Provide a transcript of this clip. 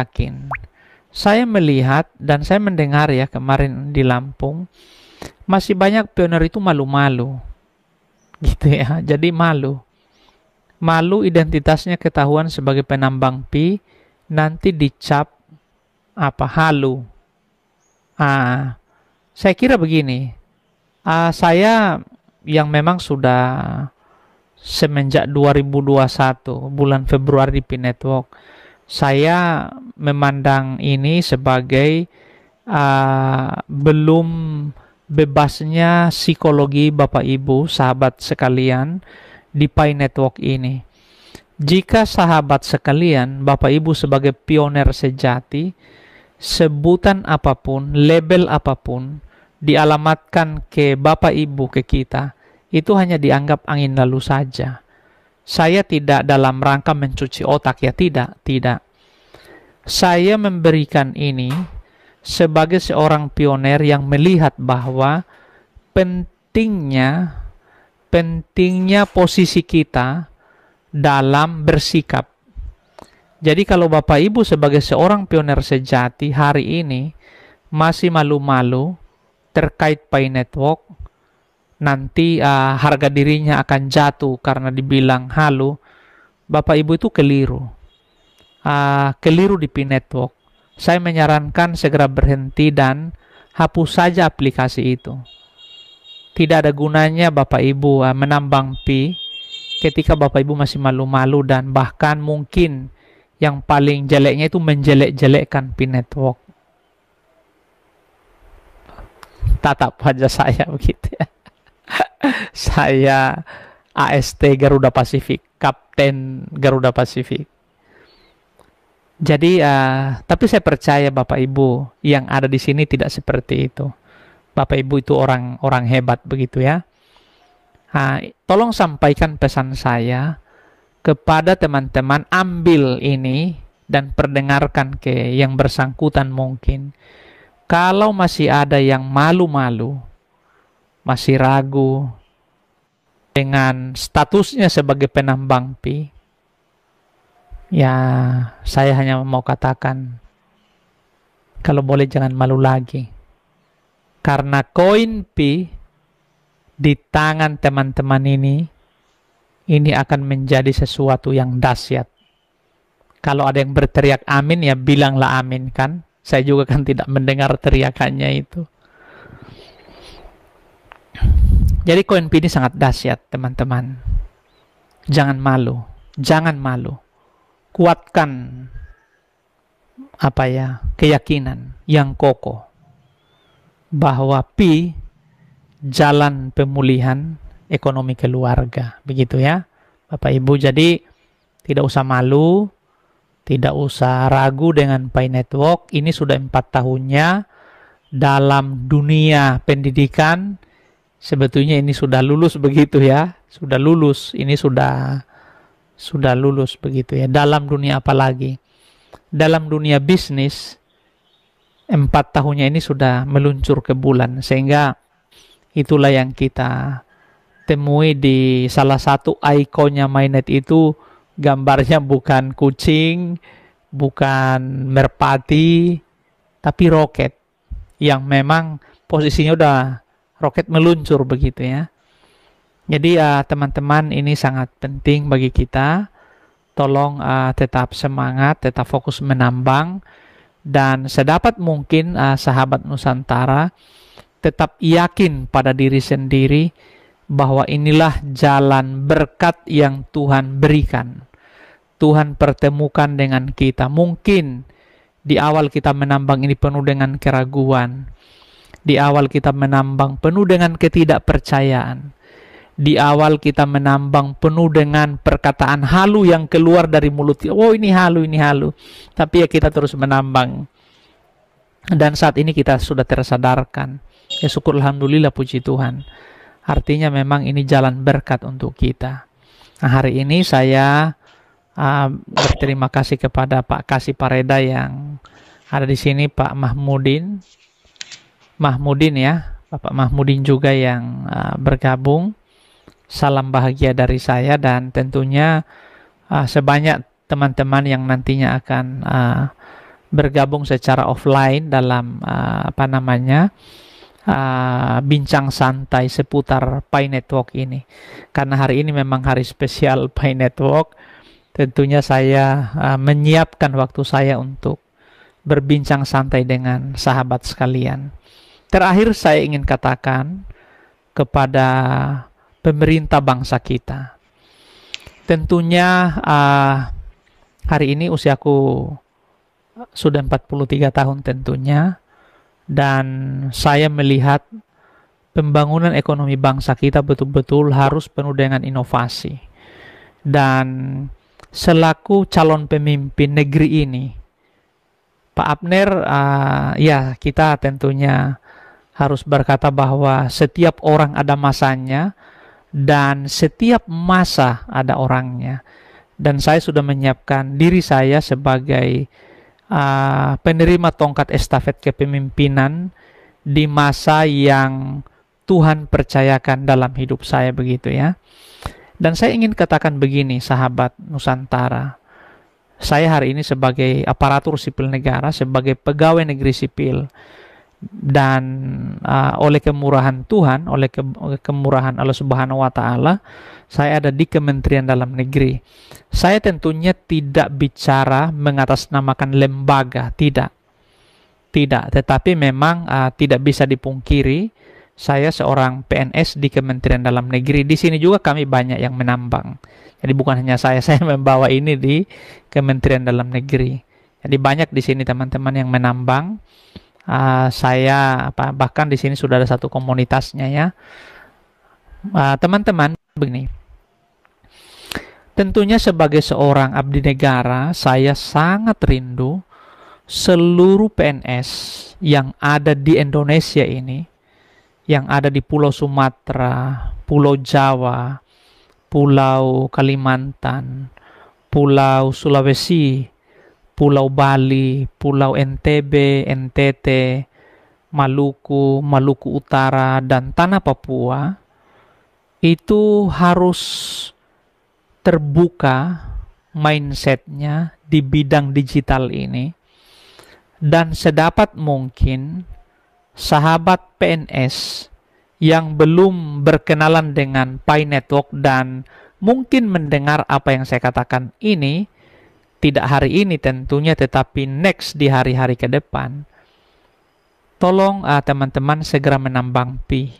yakin. Saya melihat dan saya mendengar ya kemarin di Lampung, masih banyak pioner itu malu-malu. Gitu ya, jadi malu. Malu identitasnya ketahuan sebagai penambang pi, nanti dicap apa halu. Saya kira begini, saya yang memang sudah semenjak 2021 bulan Februari di Pi Network, saya memandang ini sebagai belum bebasnya psikologi Bapak Ibu, sahabat sekalian di Pi Network ini. Jika sahabat sekalian, Bapak Ibu sebagai pioner sejati, sebutan apapun, label apapun, dialamatkan ke Bapak Ibu, ke kita, itu hanya dianggap angin lalu saja. Saya tidak dalam rangka mencuci otak ya, tidak. Saya memberikan ini sebagai seorang pioner yang melihat bahwa pentingnya posisi kita dalam bersikap. Jadi kalau Bapak Ibu sebagai seorang pioner sejati hari ini masih malu-malu terkait Pi Network, nanti harga dirinya akan jatuh karena dibilang halu, Bapak Ibu itu keliru. Keliru di Pi Network. Saya menyarankan segera berhenti dan hapus saja aplikasi itu. Tidak ada gunanya Bapak Ibu menambang Pi ketika Bapak Ibu masih malu-malu dan bahkan mungkin yang paling jeleknya itu menjelek-jelekkan Pi Network. Tatap wajah saya begitu ya. Saya AST Garuda Pasifik, Kapten Garuda Pasifik. Jadi, tapi saya percaya Bapak Ibu yang ada di sini tidak seperti itu. Bapak Ibu itu orang hebat begitu ya. Tolong sampaikan pesan saya kepada teman-teman, ambil ini dan perdengarkan ke yang bersangkutan mungkin. Kalau masih ada yang malu-malu, masih ragu dengan statusnya sebagai penambang Pi, ya saya hanya mau katakan, kalau boleh jangan malu lagi. Karena koin Pi di tangan teman-teman ini akan menjadi sesuatu yang dahsyat. Kalau ada yang berteriak amin, ya bilanglah amin kan. Saya juga kan tidak mendengar teriakannya itu. Jadi koin Pi ini sangat dahsyat teman-teman. Jangan malu. Jangan malu. Kuatkan keyakinan yang kokoh bahwa Pi jalan pemulihan ekonomi keluarga, begitu ya Bapak Ibu. Jadi tidak usah malu, tidak usah ragu dengan Pi Network. Ini sudah 4 tahunnya dalam dunia pendidikan. Sebetulnya ini sudah lulus begitu ya, sudah lulus. Ini sudah lulus begitu ya. Dalam dunia apalagi? Dalam dunia bisnis 4 tahunnya ini sudah meluncur ke bulan, sehingga itulah yang kita temui di salah satu ikonnya Mainnet itu. Gambarnya bukan kucing, bukan merpati, tapi roket yang memang posisinya udah roket meluncur begitu ya. Jadi teman-teman, ini sangat penting bagi kita. Tolong tetap semangat, tetap fokus menambang, dan sedapat mungkin sahabat Nusantara tetap yakin pada diri sendiri bahwa inilah jalan berkat yang Tuhan berikan. Tuhan pertemukan dengan kita. Mungkin di awal kita menambang ini penuh dengan keraguan. Di awal kita menambang penuh dengan ketidakpercayaan. Di awal kita menambang penuh dengan perkataan halu yang keluar dari mulut. Oh, ini halu, ini halu. Tapi ya kita terus menambang. Dan saat ini kita sudah tersadarkan. Ya syukur alhamdulillah, puji Tuhan. Artinya memang ini jalan berkat untuk kita. Nah, hari ini saya berterima kasih kepada Pak Kasih Pareda yang ada di sini, Pak Mahmudin ya, Bapak Mahmudin juga yang bergabung. Salam bahagia dari saya, dan tentunya sebanyak teman-teman yang nantinya akan bergabung secara offline dalam bincang santai seputar Pi Network ini. Karena hari ini memang hari spesial Pi Network, tentunya saya menyiapkan waktu saya untuk berbincang santai dengan sahabat sekalian. Terakhir saya ingin katakan kepada pemerintah bangsa kita. Tentunya hari ini usiaku sudah 43 tahun tentunya, dan saya melihat pembangunan ekonomi bangsa kita betul-betul harus penuh dengan inovasi. Dan selaku calon pemimpin negeri ini, Pak Abner, ya kita tentunya harus berkata bahwa setiap orang ada masanya dan setiap masa ada orangnya. Dan saya sudah menyiapkan diri saya sebagai penerima tongkat estafet kepemimpinan di masa yang Tuhan percayakan dalam hidup saya, begitu ya. Dan saya ingin katakan begini, sahabat Nusantara. Saya hari ini sebagai aparatur sipil negara, sebagai pegawai negeri sipil, dan oleh kemurahan Tuhan, oleh kemurahan Allah Subhanahu wa Ta'ala, saya ada di Kementerian Dalam Negeri. Saya tentunya tidak bicara mengatasnamakan lembaga, tidak, tetapi memang tidak bisa dipungkiri, saya seorang PNS di Kementerian Dalam Negeri. Di sini juga kami banyak yang menambang. Jadi bukan hanya saya membawa ini di Kementerian Dalam Negeri. Jadi banyak di sini teman-teman yang menambang. Saya bahkan di sini sudah ada satu komunitasnya ya. Teman-teman, begini. Tentunya sebagai seorang abdi negara, saya sangat rindu seluruh PNS yang ada di Indonesia ini, yang ada di Pulau Sumatera, Pulau Jawa, Pulau Kalimantan, Pulau Sulawesi, Pulau Bali, Pulau NTB, NTT, Maluku, Maluku Utara, dan Tanah Papua, itu harus terbuka mindsetnya di bidang digital ini. Dan sedapat mungkin, sahabat PNS yang belum berkenalan dengan Pi Network dan mungkin mendengar apa yang saya katakan ini, tidak hari ini tentunya, tetapi next di hari-hari ke depan, tolong teman-teman segera menambang Pi.